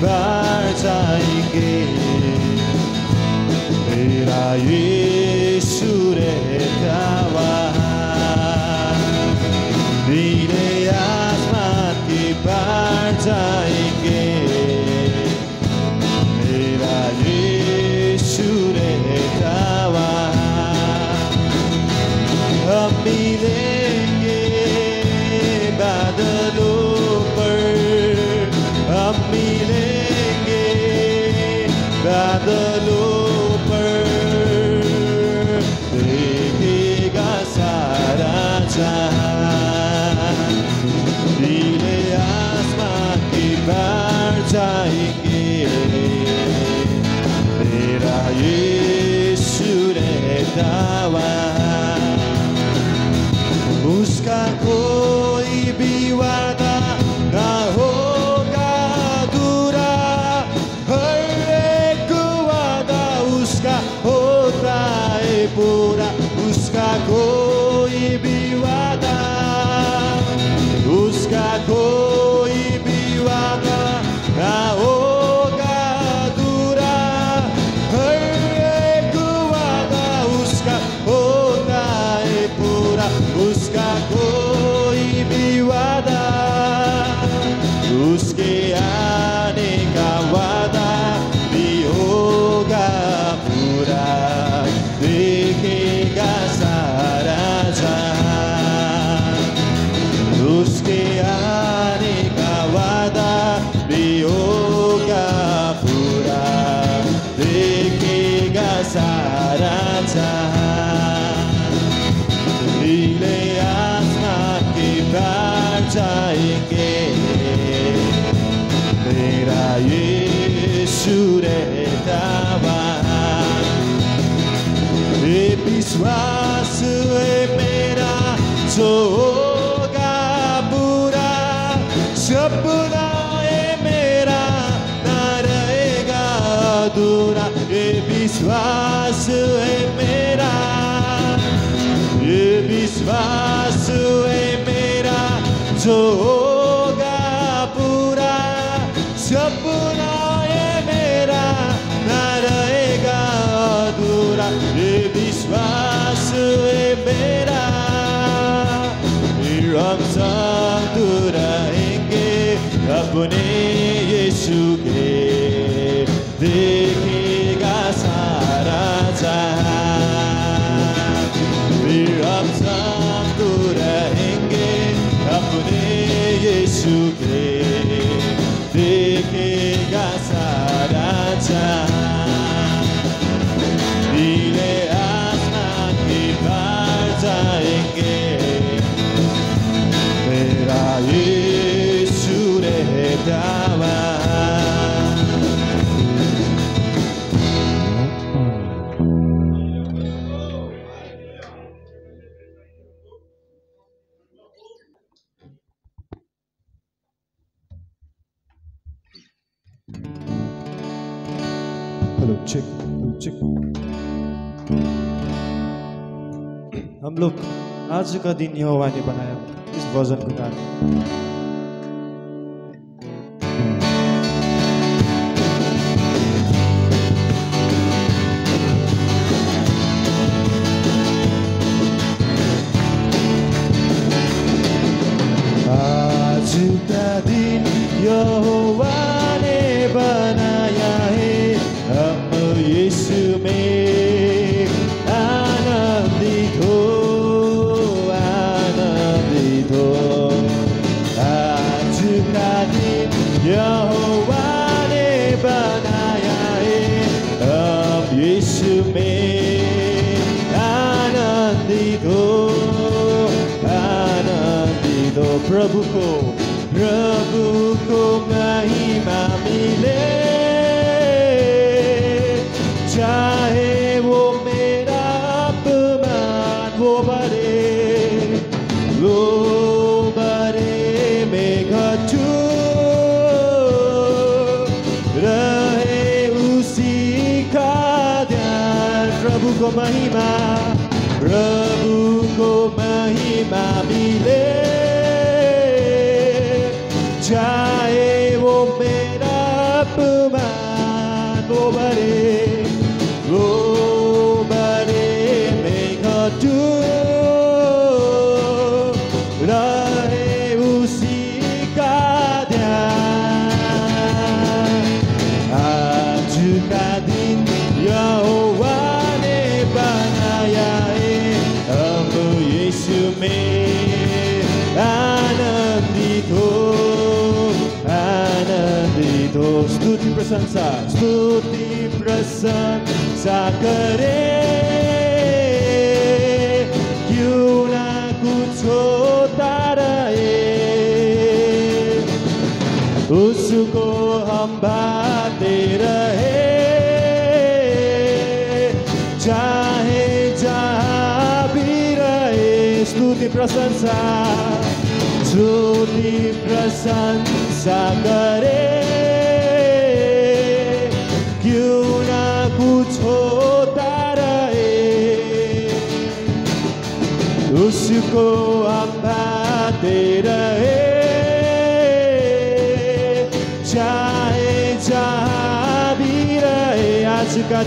बार जाएंगे मेरा यीशु रहता वहाँ नीले आसमान की बार जाएंगे मेरा यीशु रहता वहाँ हम मिलेंगे बादलों पर हम मिलेंगे बादलों पर देखेगा सारा जहां नीले आसमान की बार जाएंगे मेरा यीशु रहता वहाँ उसका कोई भी वादा ना हो पूरा उसका कोई भी वादा उसका कोई भी वादा ना होगा अधूरा हर एक वादा उसका होता है पूरा उसका कोई भी वादा उसके आने का वादा भी होगा पूरा देखेगा सारा जहां उसके आने का वादा भी होगा पूरा देखेगा सारा जहां नीले आसमान के पार जाएंगे मेरा यीशु रहता वहाँ ये विश्वास है मेरा जो होगा पूरा सपना है मेरा ना रहेगा अधूरा ये विश्वास है मेरा ये विश्वास है मेरा जो होगा पूरा सपना है मेरा ना रहेगा अधूरा ये विश्वास है मेरा फिर हम संग रहेंगे अपने यीशु के देखेगा सारा जहां फिर हम संग रहेंगे अपने यीशु के देखेगा सारा जहां नीले आसमान की पार जाएंगे मेरा यीशु रहता वहाँ हेलो चेक हम लोग आज का दिन यहोवा ने बनाया इस भजन को गाने आज का दिन यहोवा ने बनाया है हम यीशु में आनंदित हो आज का दिन यहोवा ने बनाया है हम यीशु में आनंदित हो प्रभु को महिमा मिले चाहे वो मेरा अपमान वो बढ़े महिमा प्रभुको महिमा मिले चाहे वो मेरा अपमान वो बरे में घटू रहे उसी का ध्यान आज का दिन यहोवा ने बनाया है हम यीशु में आनंदित हो स्तुति प्रशंसा करे क्यों ना कुछ होता रहे उसको हम बाते रहे चाहे जहाँ भी रहे स्तुति प्रशंसा करे क्यों ना कुछ होता रहे उसको हम बाते रहे चाहे जहाँ भी रहे आज का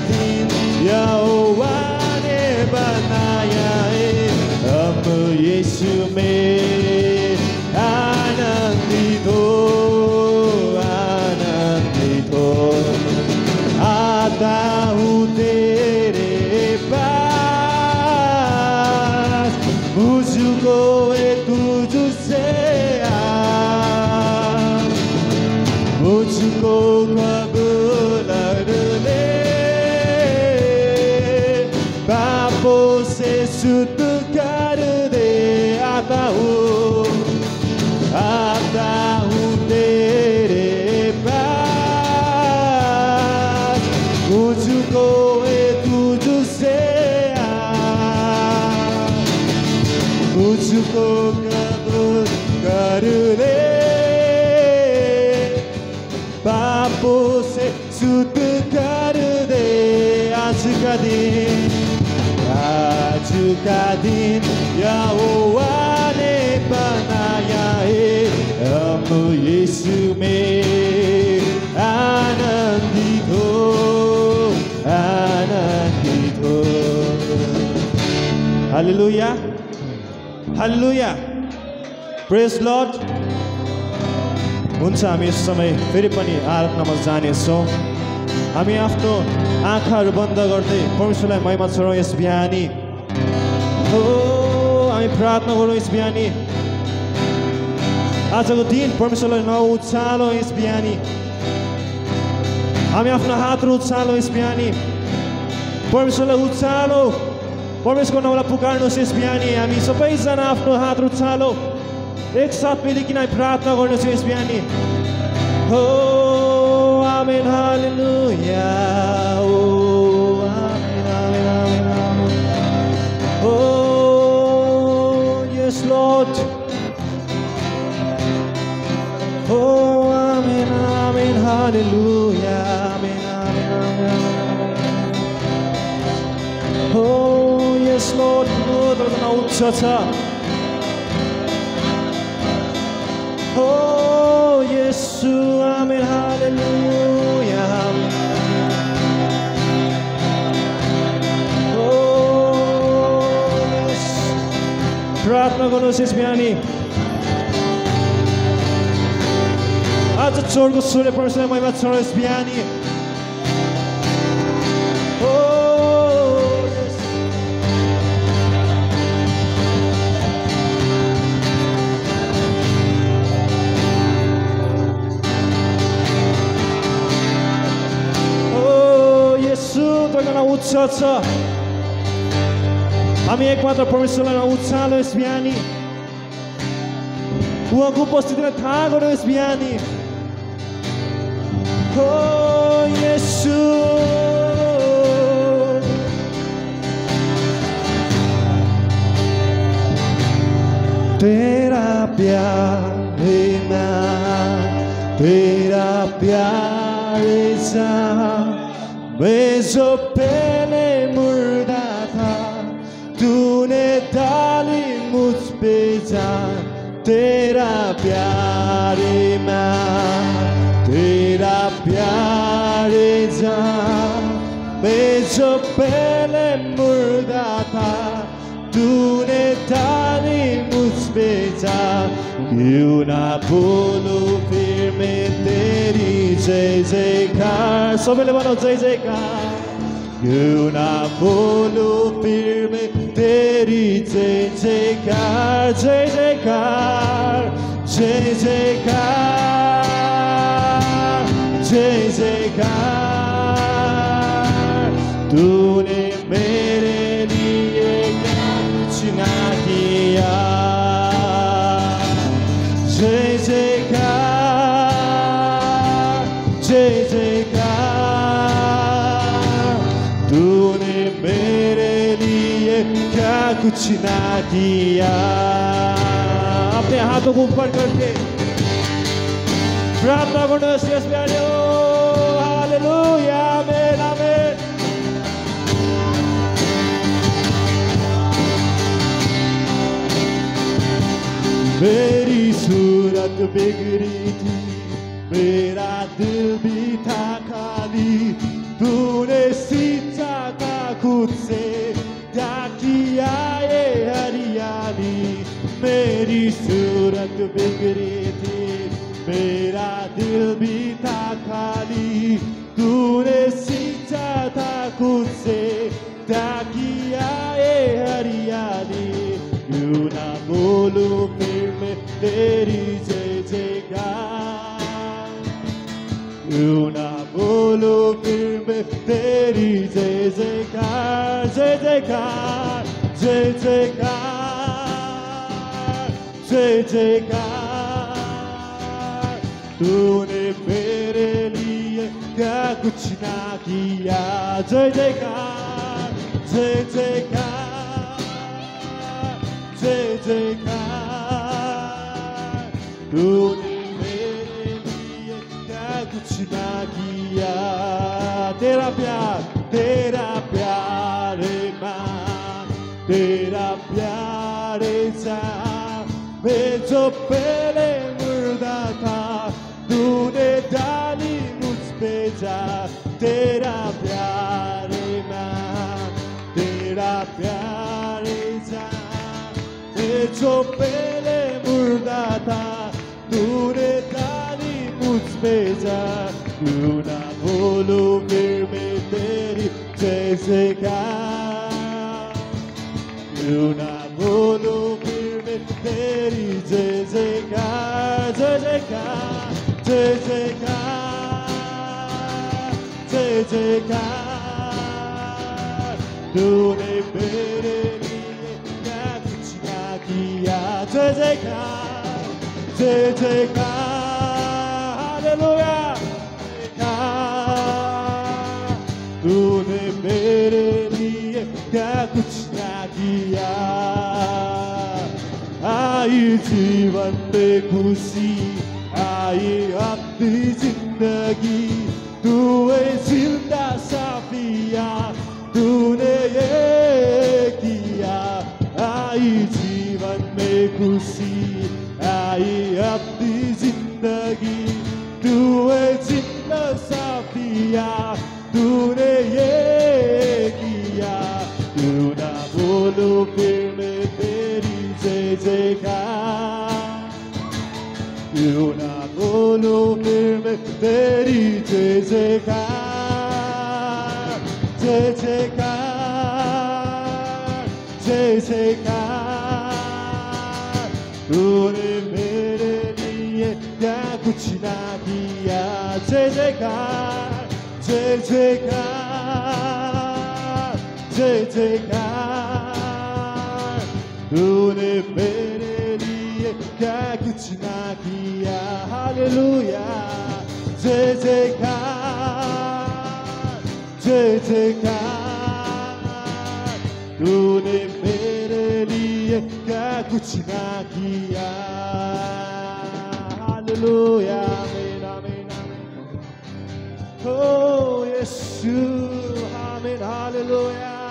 दिन यहोवा ने बनाया है हम यीशु में आनंदित हो आता हूँ तेरे पास मुझको तुझसे मुझको कबूल ले पापों से शुद्ध कर दे आता हूँ तेरे पास मुझको तुझसे मुझको कबूल कर ले पापों से शुद्ध कर दे आज का दिन यहोवा ने बनाया है हम यीशु में आनंदित हो हालेलुया हालेलुया प्रेज लर्ड हुन्छ हामी यस समय फेरि पनि आराधनामा जानेछौँ हामी आफ्नो आँखाहरू बन्द गर्दै परमेश्वरलाई महिमा चढाउँ यस बिहानी हो हामी प्रार्थना गरौँ यस बिहानी आजको दिन परमेश्वरलाई नउचालौँ यस बिहानी हामी आफ्नो हातहरू उचालौँ यस बिहानी परमेश्वरलाई उचालौँ परमेश्वरको नामलाई पुकार्नुहोस् यस बिहानी हामी सबैजना आफ्नो हातहरू उचालौँ एकसाथ मिलिकन हामी प्रार्थना गर्नुहोस् यस बिहानी हो आमेन हालेलुया हो आमेन आमेन आमेन आमेन हो यस लॉर्ड हो आमेन आमेन हालेलुया आमेन आमेन आमेन हो यस लॉर्ड हो तपाईँको नाम उच्च छ Oh, Yesu, amen, hallelujah. Oh, yes. प्रार्थना गर्नुहोस् यस बिहानी आज चोरको सूर्य परमेश्वरलाई महिमा चढाउँ यस बिहानी उच्च छ हामी एकमात्र परमेश्वरलाई उचालौँ यस बिहानी उहाँको उपस्थितिलाई थाहा गरौँ यस बिहानी हो येशू तेरा प्यार है ना तेरा प्यार है मैं जो पहले मुर्दा था तूने डाली मुझ पे जान तेरा प्यारे माँ तेरा प्यारे जान मैं जो पहले मुर्दा था तूने डाली मुझ पे जान क्यों ना बोलूं फिर मैं तेरी जय जयकार सबैले भनौँ जय जयकार क्यों ना बोलूं फिर मैं तेरी जय जयकार जय जयकार जय जयकार जय जयकार तूने मेरे लिए क्या कुछ ना किया जय जयकार जय जयकार तूने मेरे लिए क्या कुछ ना किया अपने हाथों को ऊपर करके प्रार्थना गर्नुहोस् यस बिहान हालेलुया आमेन आमेन मेरी सूरत बिगड़ी थी मेरा दिल भी था खाली तूने सींचा था खुद से क्या किया ये हरियाली मेरी सूरत बिगड़ी थी मेरा दिल भी था खाली तूने सींचा था खुद से क्या किया ये हरियाली क्यों ना बोलूं फिर मैं तेरी जय जयकार क्यों ना बोलूं फिर मैं तेरी जय जयकार जय जयकार जय जयकार जय जयकार तूने मेरे लिए क्या कुछ ना किया जय जयकार जय जयकार जय जयकार तूने मेरे लिए क्या कुछ ना किया तेरा प्यार माँ तेरा प्यार जान मैं जो पहले मुर्दा था तूने डाली मुझ पे जा तेरा प्यार माँ तेरा प्यार जान मैं जो पहले मुर्दा था तूने डाली मुझ पे जा क्यों ना बोलूं फिर मैं तेरी जय जयकार क्यों ना बोलूं फिर मैं तेरी जय जयकार जय जयकार जय जयकार जय जयकार तूने मेरे लिए क्या कुछ ना किया जय जयकार जय जयकार हालेलुया तूने मेरे लिए क्या कुछ ना किया आई जीवन में खुशी आई अपनी जिंदगी तू जिंदा साफिया तूने ये किया आई जीवन में खुशी आई अपनी जिंदगी तू जिंदा साफिया तूने ये किया क्यों ना बोलूं फिर मैं तेरी जय जयकार क्यों ना बोलूं फिर मैं तेरी जय जयकार जय जयकार जय जयकार तूने मेरे लिए क्या कुछ ना किया जय जयकार जय जयकार जय जयकार तूने मेरे लिए क्या कुछ ना किया हालेलुया जय जयकार जय जयकार तूने मेरे लिए क्या कुछ ना किया हालेलुया आमीन आमीन आमीन oh yeah Yesu. Amen. Hallelujah.